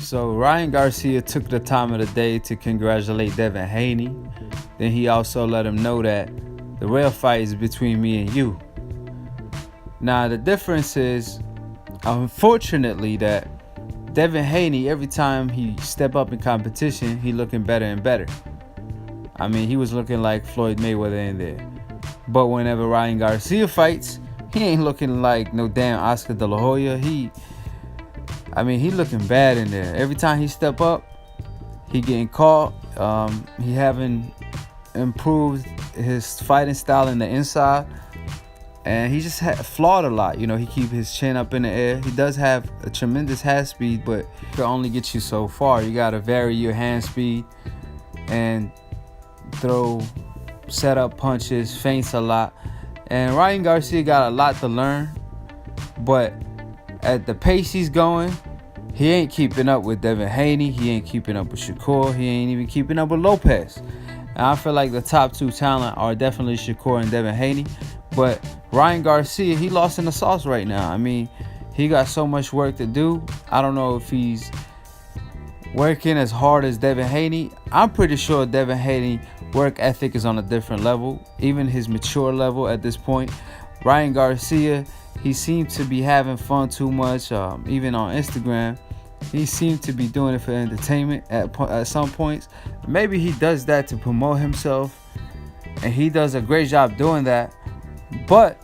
So Ryan Garcia took the time of the day to congratulate Devin Haney. Then he also let him know that the real fight is between me and you. Now the difference is, unfortunately, that Devin Haney, every time he step up in competition, he looking better and better. I mean, he was looking like Floyd Mayweather in there. But whenever Ryan Garcia fights, he ain't looking like no damn Oscar De La Hoya. He looking bad in there. Every time he step up, he getting caught. He haven't improved his fighting style in the inside, and he just flawed a lot. You know, he keep his chin up in the air. He does have a tremendous hand speed, but it can only get you so far. You gotta vary your hand speed and throw setup punches, feints a lot. And Ryan Garcia got a lot to learn, but at the pace he's going, he ain't keeping up with Devin Haney. He ain't keeping up with Shakur. He ain't even keeping up with Lopez. And I feel like the top two talent are definitely Shakur and Devin Haney. But Ryan Garcia, he lost in the sauce right now. I mean, he got so much work to do. I don't know if he's working as hard as Devin Haney. I'm pretty sure Devin Haney work ethic is on a different level, even his mature level at this point. Ryan Garcia, he seemed to be having fun too much. Even on Instagram, he seemed to be doing it for entertainment at some points. Maybe he does that to promote himself, and he does a great job doing that. But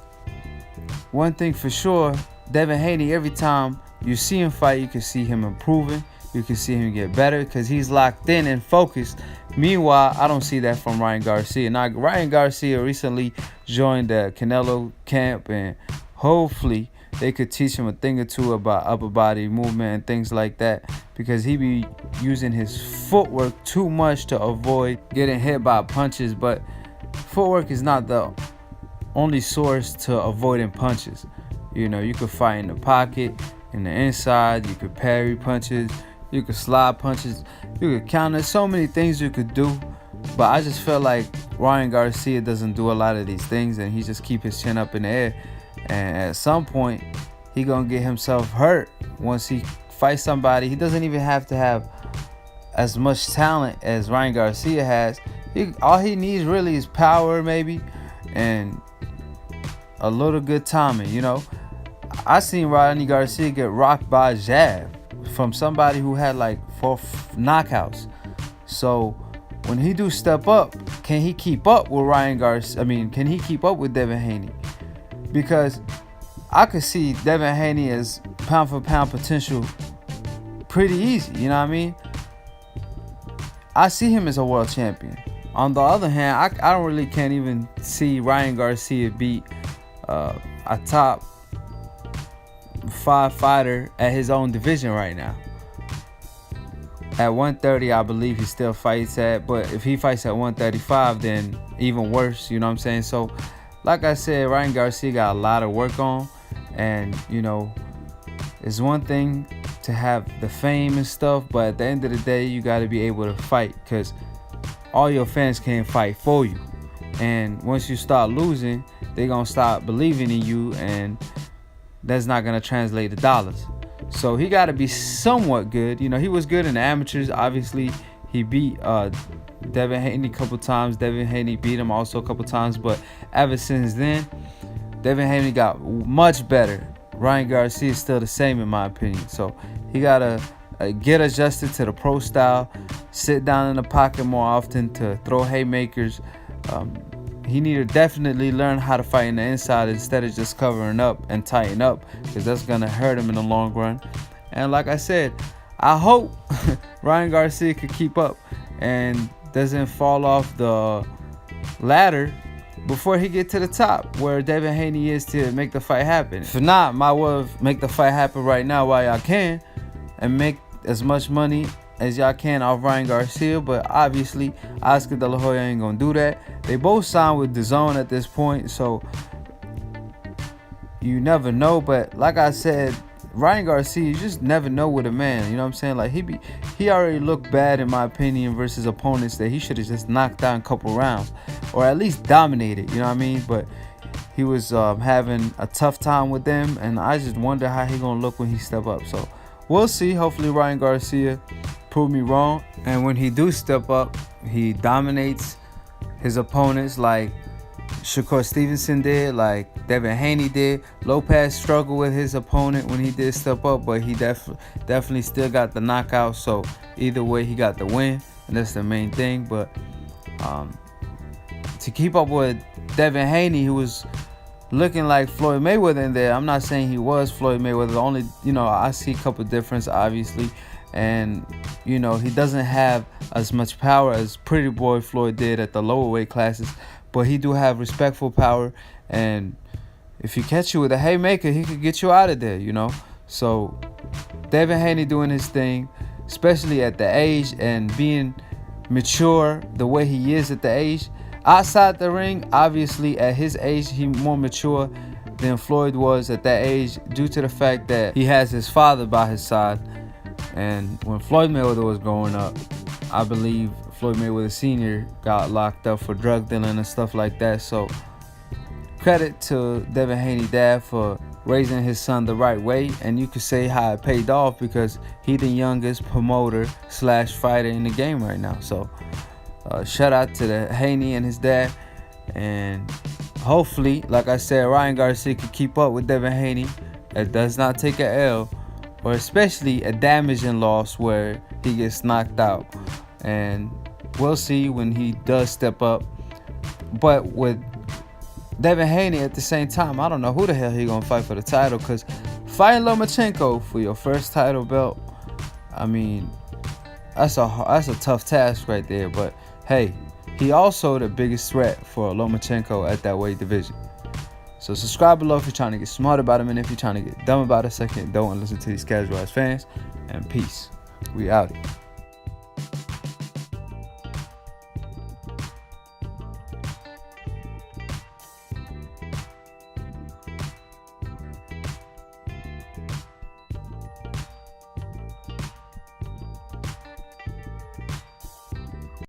one thing for sure, Devin Haney, every time you see him fight, you can see him improving. You can see him get better because he's locked in and focused. Meanwhile, I don't see that from Ryan Garcia. Now, Ryan Garcia recently joined the Canelo camp, and hopefully they could teach him a thing or two about upper body movement and things like that, because he be using his footwork too much to avoid getting hit by punches. But footwork is not the only source to avoiding punches. You know, you could fight in the pocket, in the inside, you could parry punches, you could slide punches, you could counter. So many things you could do. But I just feel like Ryan Garcia doesn't do a lot of these things, and he just keep his chin up in the air. And at some point, he gonna get himself hurt once he fights somebody. He doesn't even have to have as much talent as Ryan Garcia has. All he needs really is power, maybe, and a little good timing. You know, I seen Ryan Garcia get rocked by a jab from somebody who had like 4 knockouts. So when he do step up, can he keep up with Ryan Garcia? Can he keep up with Devin Haney? Because I could see Devin Haney as pound for pound potential pretty easy. You know what I mean? I see him as a world champion. On the other hand, I can't even see Ryan Garcia beat a top 5 fighter at his own division right now. At 130, I believe he still fights at, but if he fights at 135, then even worse, you know what I'm saying? So, like I said, Ryan Garcia got a lot of work on, and, you know, it's one thing to have the fame and stuff, but at the end of the day, you got to be able to fight, because all your fans can't fight for you. And once you start losing, they're going to stop believing in you, and that's not going to translate to dollars. So he got to be somewhat good. You know, he was good in the amateurs. Obviously, he beat Devin Haney a couple times. Devin Haney beat him also a couple times. But ever since then, Devin Haney got much better. Ryan Garcia is still the same, in my opinion. So he got to get adjusted to the pro style, sit down in the pocket more often to throw haymakers. He need to definitely learn how to fight in the inside instead of just covering up and tighten up, because that's going to hurt him in the long run. And like I said, I hope Ryan Garcia could keep up and doesn't fall off the ladder before he get to the top where Devin Haney is to make the fight happen. If not, might well make the fight happen right now while y'all can and make as much money as y'all can off Ryan Garcia. But obviously, Oscar De La Hoya ain't gonna do that. They both signed with DAZN at this point, so you never know. But like I said, Ryan Garcia, you just never know with a man. You know what I'm saying? Like he already looked bad, in my opinion, versus opponents that he should have just knocked down a couple rounds, or at least dominated. You know what I mean? But he was having a tough time with them, and I just wonder how he gonna look when he step up. So we'll see. Hopefully Ryan Garcia prove me wrong, and when he do step up, he dominates his opponents like Shakur Stevenson did, like Devin Haney did. Lopez struggled with his opponent when he did step up, but he definitely still got the knockout. So either way, he got the win, and that's the main thing. But to keep up with Devin Haney, who was looking like Floyd Mayweather in there. I'm not saying he was Floyd Mayweather. Only, I see a couple difference, obviously. And, he doesn't have as much power as Pretty Boy Floyd did at the lower weight classes. But he do have respectful power. And if he catch you with a haymaker, he could get you out of there, So Devin Haney doing his thing, especially at the age and being mature the way he is at the age. Outside the ring, obviously, at his age, he more mature than Floyd was at that age due to the fact that he has his father by his side. And when Floyd Mayweather was growing up, I believe Floyd Mayweather Sr. got locked up for drug dealing and stuff like that. So credit to Devin Haney dad for raising his son the right way. And you could say how it paid off because he the youngest promoter / fighter in the game right now. So shout out to the Haney and his dad, and hopefully, like I said, Ryan Garcia can keep up with Devin Haney. It does not take a L, or especially a damaging loss where he gets knocked out. And we'll see when he does step up. But with Devin Haney at the same time, I don't know who the hell he gonna fight for the title, because fighting Lomachenko for your first title belt, I mean, that's a tough task right there. But hey, he also the biggest threat for Lomachenko at that weight division. So subscribe below if you're trying to get smart about him, and if you're trying to get dumb about it, second, don't listen to these casual ass fans. And peace. We out.